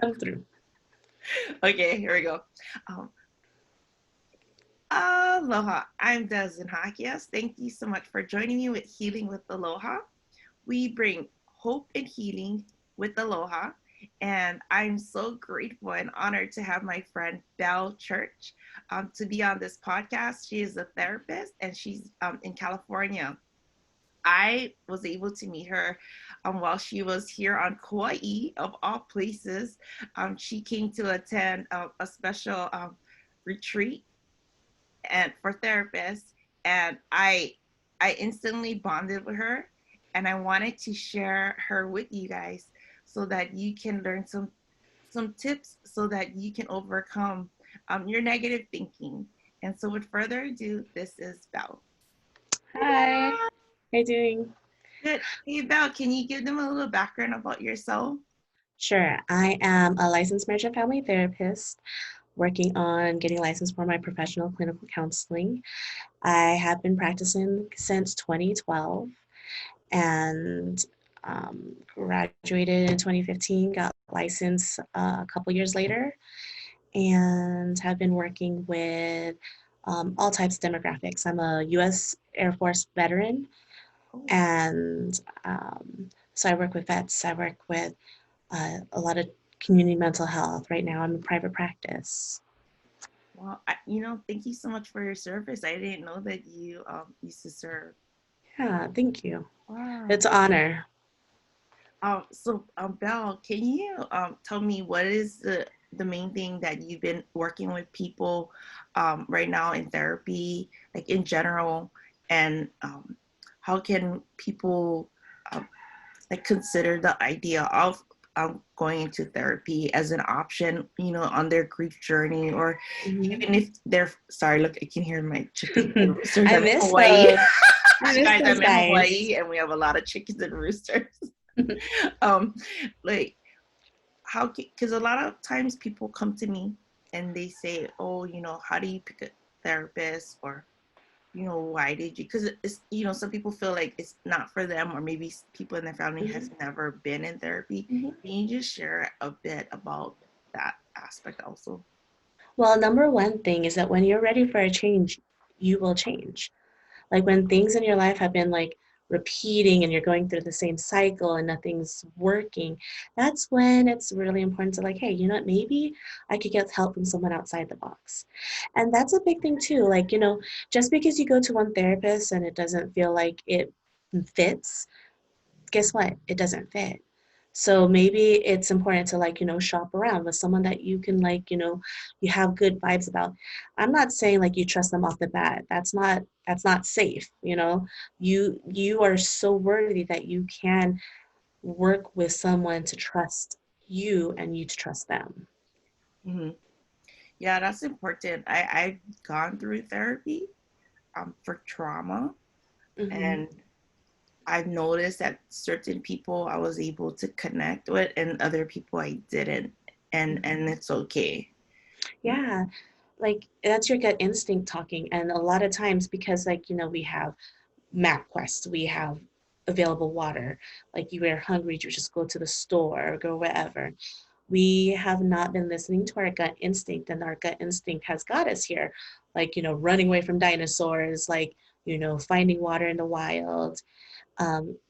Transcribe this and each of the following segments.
Come through. Okay, here we go. Um, Aloha, I'm Desmond Hakias. Thank you so much for joining me with Healing with Aloha. We bring hope and healing with Aloha. And I'm so grateful and honored to have my friend Belle Church to be on this podcast. She is a therapist and she's in California. I was able to meet her while she was here on Kauai, of all places. She came to attend a special retreat and for therapists, and I instantly bonded with her, and I wanted to share her with you guys so that you can learn some tips so that you can overcome your negative thinking. And so, with further ado, this is Belle. Hi. How you doing? Good. Hey, Belle, can you give them a little background about yourself? Sure. I am a licensed marriage and family therapist working on getting licensed for my professional clinical counseling. I have been practicing since 2012 and graduated in 2015, got licensed a couple years later, and have been working with all types of demographics. I'm a U.S. Air Force veteran, Oh, and so I work with vets. I work with a lot of community mental health. Right now, I'm in private practice. well, thank you so much for your service. I didn't know that you used to serve. Yeah, thank you. Wow. It's an honor. Belle, can you tell me what is the main thing that you've been working with people right now in therapy, like in general, and how can people um, like consider the idea of going into therapy as an option, on their grief journey, or Mhm. even if they're sorry, look, I can hear my chickens and roosters. I I'm in miss Hawaii. those. I miss Guys, those I'm in guys. Hawaii and we have a lot of chickens and roosters. um like how because a lot of times people come to me and they say, oh, how do you pick a therapist, or why did you, because it's, some people feel like it's not for them, or maybe people in their family has Mhm, never been in therapy. mhm. Can you just share a bit about that aspect also? Well, number one thing is that when you're ready for a change, you will change. Like when things in your life have been like repeating and you're going through the same cycle and nothing's working, that's when it's really important to like, hey, you know what, maybe I could get help from someone outside the box. And that's a big thing too. Like, just because you go to one therapist and it doesn't feel like it fits, guess what? It doesn't fit. So maybe it's important to like, shop around with someone that you can like, you have good vibes about. I'm not saying like you trust them off the bat. That's not safe, You are so worthy that you can work with someone to trust you and you to trust them. Hmm. Yeah, that's important. I've gone through therapy for trauma, Hmm. and I've noticed that certain people I was able to connect with and other people I didn't. And Hmm. it's okay. Yeah, like that's your gut instinct talking. And a lot of times because like, we have MapQuest, we have available water. Like you are hungry, you just go to the store or go wherever. We have not been listening to our gut instinct, and our gut instinct has got us here. Like, running away from dinosaurs, like, finding water in the wild.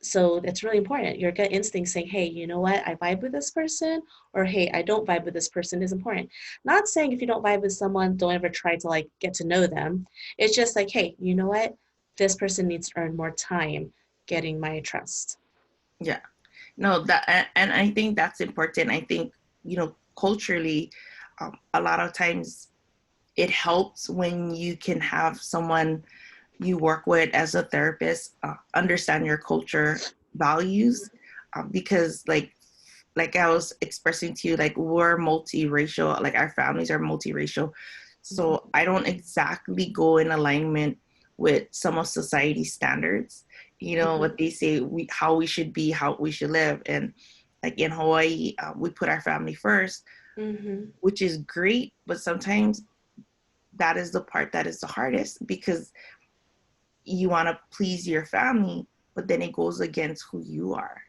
So it's really important. Your gut instinct saying, hey, you know what, I vibe with this person, or hey, I don't vibe with this person is important. Not saying if you don't vibe with someone, don't ever try to like get to know them. It's just like, hey, you know what, this person needs to earn more time getting my trust. Yeah. No, that, and I think that's important. I think, culturally, a lot of times it helps when you can have someone you work with as a therapist understand your culture values, because like I was expressing to you, like we're multiracial, like our families are multiracial. So I don't exactly go in alignment with some of society's standards, Mm-hmm. what they say how we should be, how we should live. And like in Hawaii, we put our family first, Mm-hmm. which is great, but sometimes that is the part that is the hardest, because you want to please your family, but then it goes against who you are.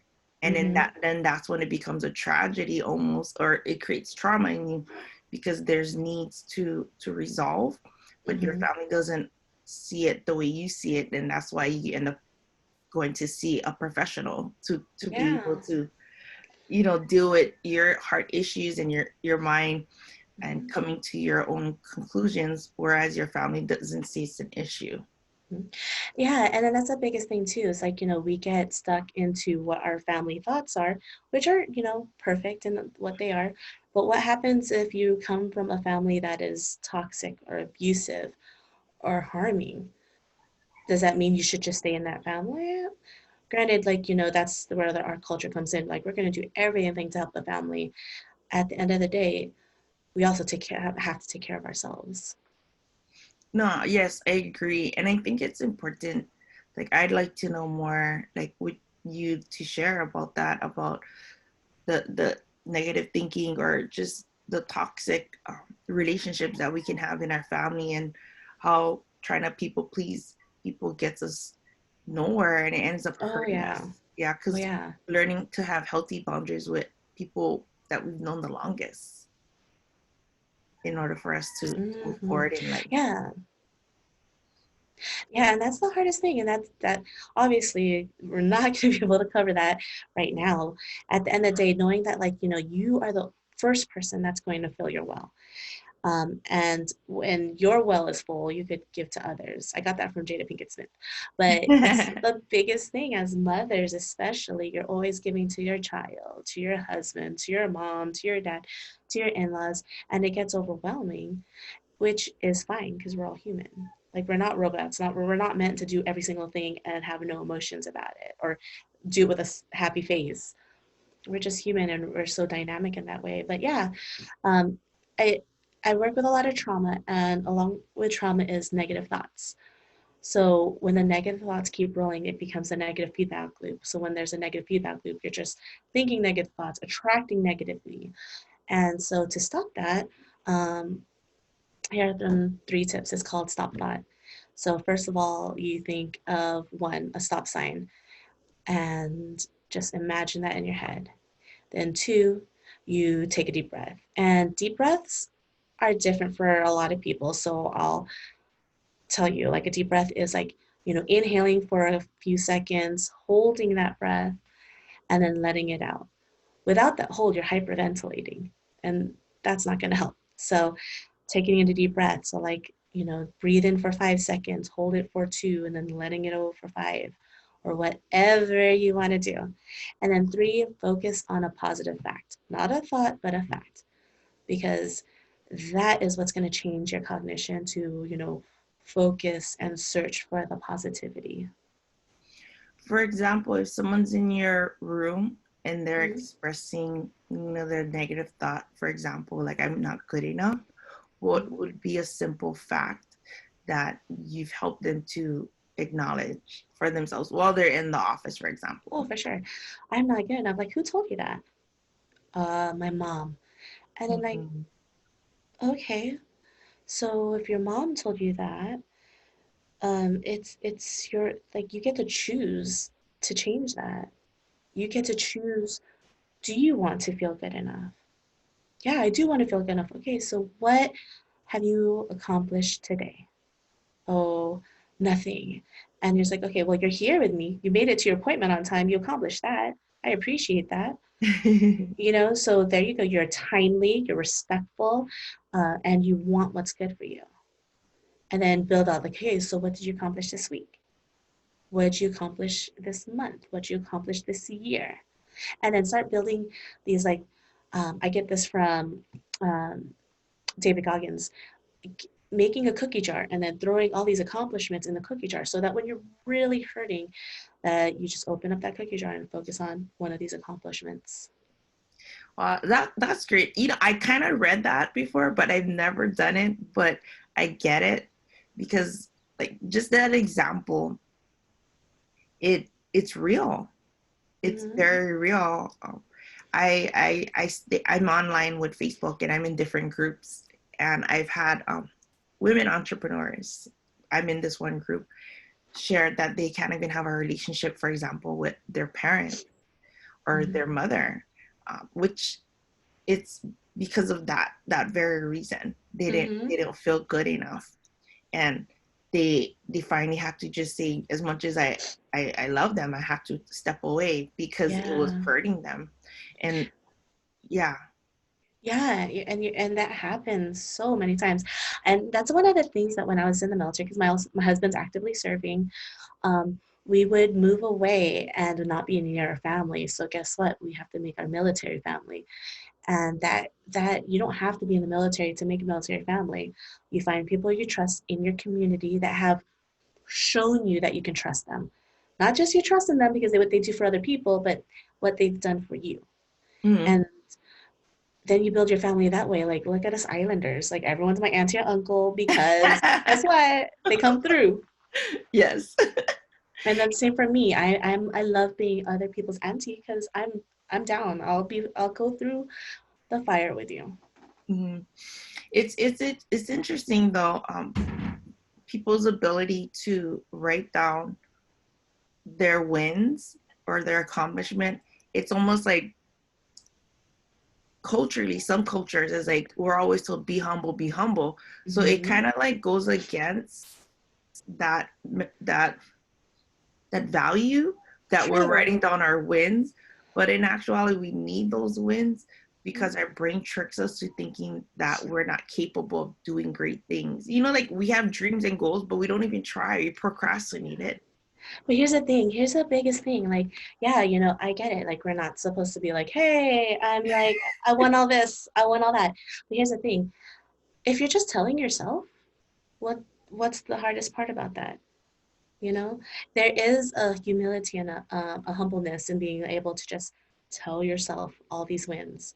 And then that's when it becomes a tragedy almost, or it creates trauma in you because there's needs to resolve, but your Mm-hmm. family doesn't see it the way you see it, and that's why you end up going to see a professional to be able Yeah. to deal with your heart issues and your mind and Mm-hmm. coming to your own conclusions, whereas your family doesn't see it's an issue. Mhm. Yeah, and then that's the biggest thing too. Is like, we get stuck into what our family thoughts are, which are, perfect in what they are. But what happens if you come from a family that is toxic or abusive or harming? Does that mean you should just stay in that family? Granted, like, that's where our culture comes in. Like, we're going to do everything to help the family. At the end of the day, we also have to take care of ourselves. No, yes, I agree. And I think it's important. Like, I'd like to know more, like, with you to share about that, about the negative thinking or just the toxic relationships that we can have in our family, and how trying to people please people gets us nowhere and it ends up Oh, hurting yeah. us. Yeah, Oh, because yeah. learning to have healthy boundaries with people that we've known the longest in order for us to move Hmm. forward in life. Yeah. Yeah, and that's the hardest thing, and that obviously we're not going to be able to cover that right now. At the end of the day, knowing that, like, you are the first person that's going to fill your well. And when your well is full, you could give to others. I got that from Jada Pinkett Smith. But that's the biggest thing as mothers, especially, you're always giving to your child, to your husband, to your mom, to your dad, to your in-laws, and it gets overwhelming, which is fine because we're all human. Like, we're not robots. We're not meant to do every single thing and have no emotions about it or do it with a happy face. We're just human and we're so dynamic in that way. But yeah, um, I I work with a lot of trauma, and along with trauma is negative thoughts. So when the negative thoughts keep rolling, it becomes a negative feedback loop. So when there's a negative feedback loop, you're just thinking negative thoughts, attracting negatively. And so to stop that, um, here are the 3 tips. It's called stop thought. So first of all, you think of one, a stop sign, and just imagine that in your head. Then 2, you take a deep breath. And deep breaths are different for a lot of people. So I'll tell you, like, a deep breath is like, inhaling for a few seconds, holding that breath, and then letting it out. Without that hold, you're hyperventilating, and that's not going to help. So taking in a deep breath. So, like, breathe in for 5 seconds, hold it for 2, and then letting it out for 5, or whatever you want to do. And then 3, focus on a positive fact, not a thought, but a fact, because that is what's going to change your cognition to, focus and search for the positivity. For example, if someone's in your room and they're Mm-hmm. expressing, their negative thought, for example, like I'm not good enough, what Mm-hmm. would be a simple fact that you've helped them to acknowledge for themselves while they're in the office, for Oh, example? for sure. I'm not good enough. Like, who told you that? My mom. And then, like, Mhm. okay, so if your mom told you that, it's your, like, you get to choose to change that. You get to choose, do you want to feel good enough? Yeah, I do want to feel good enough. Okay, so what have you accomplished today? Oh, nothing. And you're just like, okay, well, you're here with me. You made it to your appointment on time. You accomplished that. I appreciate that. So there you go. You're timely, you're respectful, and you want what's good for you. And then build out, like, okay, so what did you accomplish this week? What did you accomplish this month? What did you accomplish this year? And then start building these, like, I get this from um, David Goggins, making a cookie jar and then throwing all these accomplishments in the cookie jar so that when you're really hurting, that you just open up that cookie jar and focus on one of these accomplishments. That's great. I kind of read that before, but I've never done it. But I get it because, like, just that example, it's real. It's Mm-hmm. very real. I'm online with Facebook and I'm in different groups, and I've had women entrepreneurs. I'm in this one group shared that they can't even have a relationship, for example, with their parent, or Mhm. their mother, which it's because of that very reason. They Mhm. don't feel good enough, and they finally have to just say, as much as I love them, I have to step away because it was Yeah. hurting them. And yeah. Yeah, and that happens so many times, and that's one of the things that when I was in the military, because my husband's actively serving, we would move away and not be near our family. So guess what? We have to make our military family, and that you don't have to be in the military to make a military family. You find people you trust in your community that have shown you that you can trust them, not just you trust in them because they what they do for other people, but what they've done for you. Mm-hmm. And then you build your family that way. Like, look at us islanders. Like, everyone's my auntie or uncle because guess what? They come through. Yes. And then same for me. I love being other people's auntie because I'm down. I'll go through the fire with you. Mm-hmm. It's interesting though, people's ability to write down their wins or their accomplishment. It's almost like culturally, some cultures is like we're always told be humble, be humble. So it Hmm. kind of like goes against that that that value that we're True. writing down our wins. But in actuality, we need those wins because Mhm. our brain tricks us to thinking that we're not capable of doing great things. You know, like we have dreams and goals, but we don't even try. We procrastinate it. But here's the thing. Here's the biggest thing. Like, yeah, I get it. Like, we're not supposed to be like, hey, I'm like, I want all this, I want all that. But here's the thing. If you're just telling yourself, what what's the hardest part about that? You know, there is a humility and a humbleness in being able to just tell yourself all these wins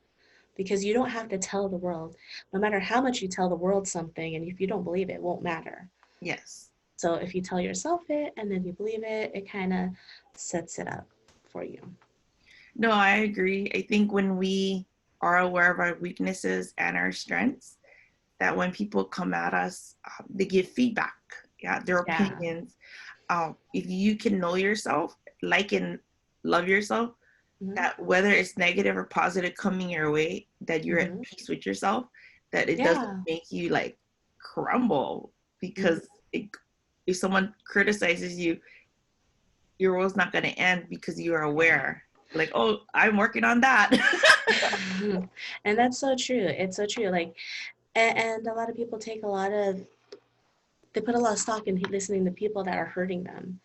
because you don't have to tell the world. No matter how much you tell the world something, and if you don't believe it, it won't matter. Yes. So if you tell yourself it and then you believe it, it kind of sets it up for you. No, I agree. I think when we are aware of our weaknesses and our strengths, that when people come at us, they give feedback, yeah, their Yeah. opinions. If you can know yourself, like and love yourself, Hmm. that whether it's negative or positive coming your way, that you're at Hmm. peace with yourself, that it doesn't Yeah. make you like crumble Hmm. because if someone criticizes you, your world's not going to end because you are Yeah. aware. Like, oh, I'm working on that. And that's so true. It's so true. Like, and a lot of people they put a lot of stock in listening to people that are hurting them.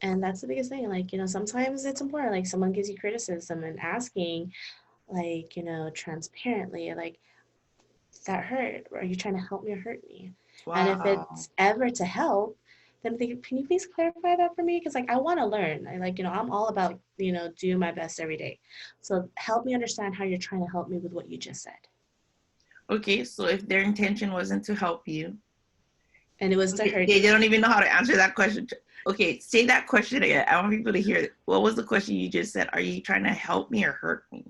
And that's the biggest thing. Like, sometimes it's important. Like, someone gives you criticism and asking, like, transparently, like, that hurt. Are you trying to help me or hurt me? And if Wow. it's ever to help, then can you please clarify that for me? Because, like, I want to learn. I'm all about, doing my best every day. So help me understand how you're trying to help me with what you just said. Okay, so if their intention wasn't to help you, And it was to okay, hurt they you. don't even know how to answer that question. Okay, say that question again. I want people to hear it. What was the question you just said? Are you trying to help me or hurt me?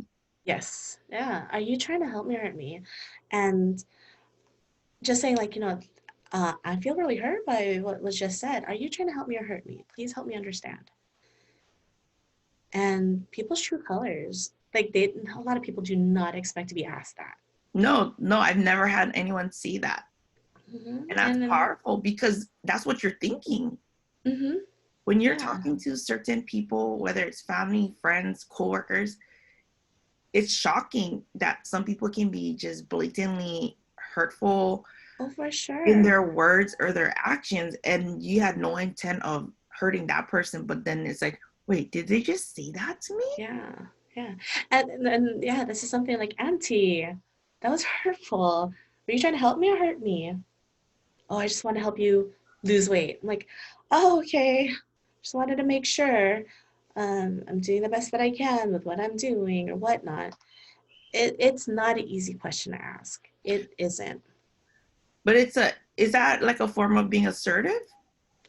Yes. Yeah. Are you trying to help me or hurt me? And just saying, like, I feel really hurt by what was just said. Are you trying to help me or hurt me? Please help me understand. And people's true colors, like, a lot of people do not expect to be asked that. No, no, I've never had anyone see that. And that's And then, powerful because that's what you're thinking. hmm, When you're yeah, talking to certain people, whether it's family, friends, coworkers, it's shocking that some people can be just blatantly hurtful oh, for in sure. their words or their actions, and you had no intent of hurting that person, but then it's like, wait, did they just say that to me? Yeah, yeah. And yeah, this is something like, Auntie, that was hurtful. Are you trying to help me or hurt me? Oh, I just want to help you lose weight. I'm like, oh, okay. Just wanted to make sure I'm doing the best that I can with what I'm doing or whatnot. It's not an easy question to ask. It isn't, But is that like a form of being assertive?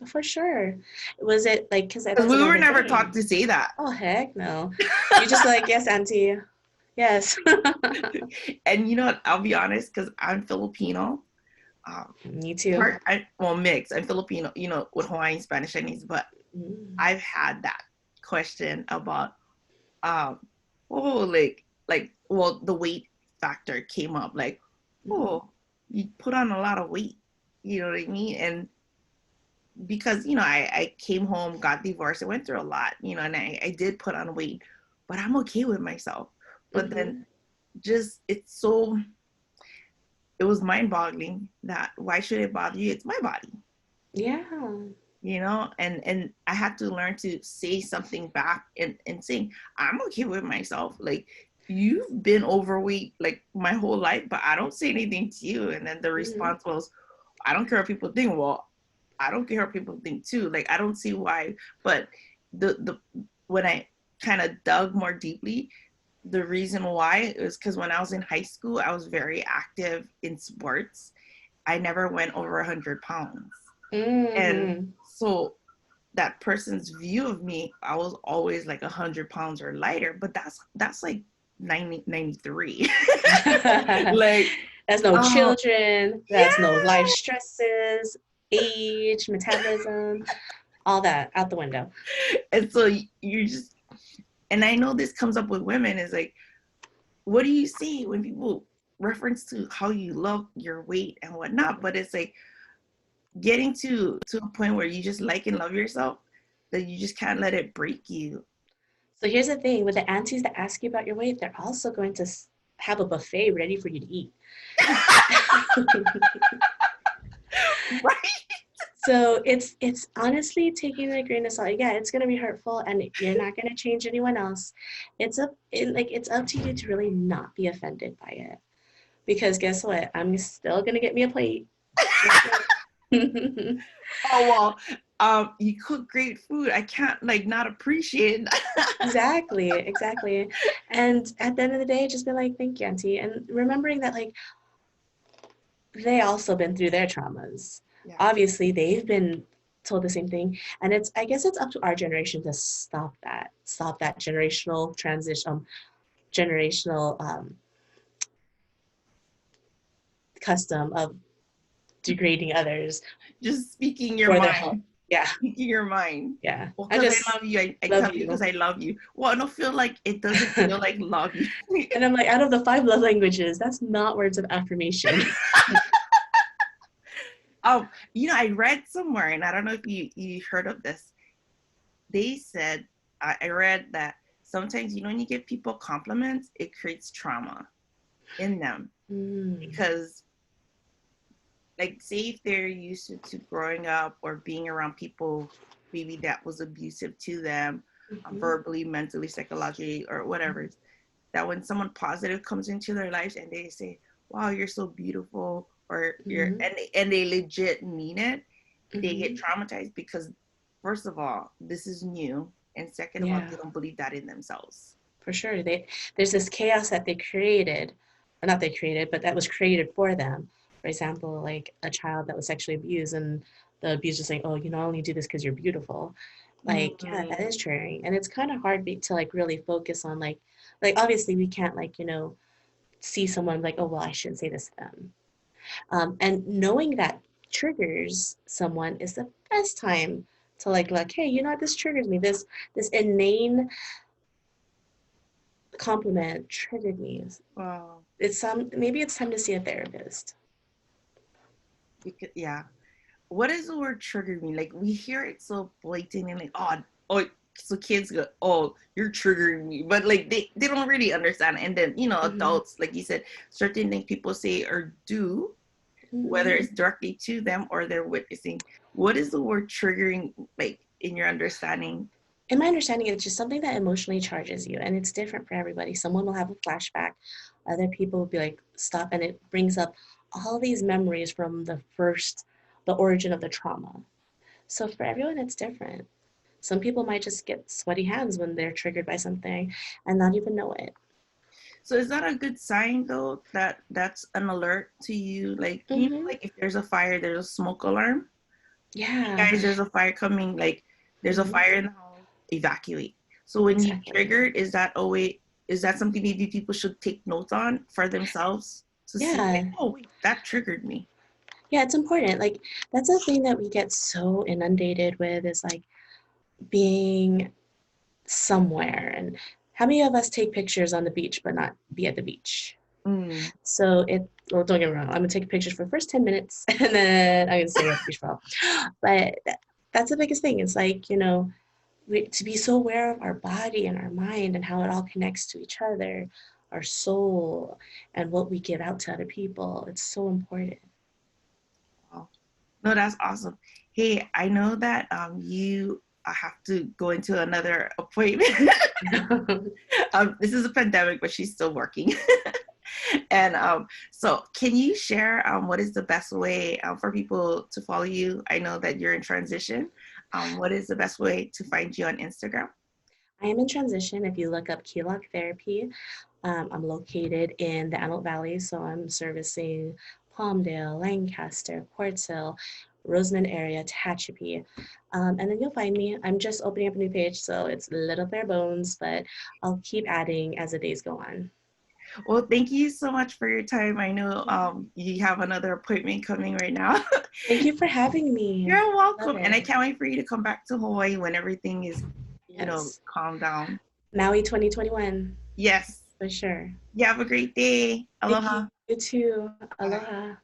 for sure. Was it like, because Because that's we were another never taught thing. to say that. Oh, heck no. You just like, yes, Auntie. Yes. And you know what, I'll be honest, because I'm Filipino, Me too. well, mixed. I'm Filipino, with Hawaiian, Spanish, Chinese, but Mm. I've had that question about um, oh, well, the weight factor came up. Like, Mm-hmm. oh, you put on a lot of weight. You know what I mean? And because I came home, got divorced, I went through a lot, and I did put on weight, but I'm okay with myself. But then Mm-hmm. just it was mind-boggling that why should it bother you? It's my body, Yeah. and I had to learn to say something back and saying I'm okay with myself. Like, you've been overweight like my whole life, but I don't say anything to you. And then the Mm-hmm. response was, I don't care what people think. Well, I don't care what people think too. Like, I don't see why. But the when I kind of dug more deeply, the reason why is because when I was in high school, I was very active in sports. I never went over 100 pounds. And Mm-hmm. so that person's view of me, I was always like 100 pounds or lighter, but that's like 93. Like, That's no oh children. That's no life yeah. stresses, age, metabolism, all that out the window. And so you just, and I know this comes up with women, is like, what do you see when people reference to how you love your weight and whatnot? But it's like getting to a point where you just like and love yourself, that you just can't let it break you. So here's the thing with the aunties that ask you about your weight, they're also going to have a buffet ready for you to eat. Right. So it's honestly taking it a grain of salt. Yeah, it's gonna be hurtful, and you're not gonna change anyone else. It's up to you to really not be offended by it. Because guess what? I'm still gonna get me a plate. Guess what? Oh well, you cook great food. I can't like not appreciate it. Exactly, exactly. And at the end of the day, just be like, thank you, Auntie. And remembering that like they also been through their traumas. Yeah. Obviously, they've been told the same thing. And it's I guess it's up to our generation to stop that generational transition, generational custom of degrading others Just speaking your for their health. mind. Yeah, Speaking your mind. yeah. Well, I because I just love you, I love tell you you. because I love you. Well, I don't feel like it doesn't feel like love you. And I'm like, out of the five love languages, that's not words of affirmation. I read somewhere, and I don't know if you heard of this. They said, I read that sometimes when you give people compliments, it creates trauma in them, Mm, because, like, say if they're used to growing up or being around people maybe that was abusive to them, mhm, verbally, mentally, psychologically, or whatever, that when someone positive comes into their lives and they say, wow, you're so beautiful, or you're, mhm, and they legit mean it, they get mhm. traumatized because, first of all, this is new, and second of all, Yeah, they don't believe that in themselves. for sure. There's this chaos that they created, or not they created, but that was created for them. For example, like a child that was sexually abused, and the abuser saying, "Oh, I only do this because you're beautiful." Like, yeah, that Mm-hmm. is triggering, and it's kind of hard to like really focus on like obviously we can't like see someone like, oh well, I shouldn't say this to them. And knowing that triggers someone is the best time to like, hey, you know what, this triggers me. This inane compliment triggered me. Wow. Maybe it's time to see a therapist. Because, yeah. What does the word trigger mean? Like, we hear it so blatant and like, oh, so kids go, oh, you're triggering me, but like they don't really understand. And then Mm-hmm. adults, like you said, certain things people say or do, whether Mm-hmm. it's directly to them or they're witnessing. What is the word triggering like in your understanding? In my understanding, it's just something that emotionally charges you, and it's different for everybody. Someone will have a flashback, other people will be like, stop, and it brings up all these memories from the origin of the trauma. So for everyone, it's different. Some people might just get sweaty hands when they're triggered by something and not even know it. So is that a good sign though, that that's an alert to you? Like, Mm-hmm. like if there's a fire, there's a smoke alarm. Yeah. Guys, there's a fire coming. Like, there's a Mm-hmm. fire in the house. Evacuate. So when you Exactly. triggered, is that a way? Is that something maybe people should take notes on for themselves to see? Like, Yeah. oh wait, that triggered me. Yeah, it's important. Like that's a thing that we get so inundated with is like being somewhere and How many of us take pictures on the beach but not be at the beach? Mm. So well, don't get me wrong, I'm gonna take pictures for the first 10 minutes and then I'm gonna stay at the beach for all. But that's the biggest thing. It's like, to be so aware of our body and our mind and how it all connects to each other, our soul, and what we give out to other people. It's so important. Wow. No, that's awesome. Hey, I know that you have to go into another appointment. This is a pandemic, but she's still working. And so, can you share what is the best way for people to follow you? I know that you're in transition. What is the best way to find you on Instagram? I am in transition. If you look up Kelock Therapy, I'm located in the Antelope Valley, so I'm servicing Palmdale, Lancaster, Quartz Hill, Rosamond area, Tehachapi. And then you'll find me. I'm just opening up a new page, so it's a little bare bones, but I'll keep adding as the days go on. Well, thank you so much for your time. I know you have another appointment coming right now. Thank you for having me. You're Love welcome. And I it. can't wait for you to come back to Hawaii when everything is, Yes. calm down. Maui 2021, Yes. for sure. You have a great day. Thank you. Aloha. You too. Bye. Aloha.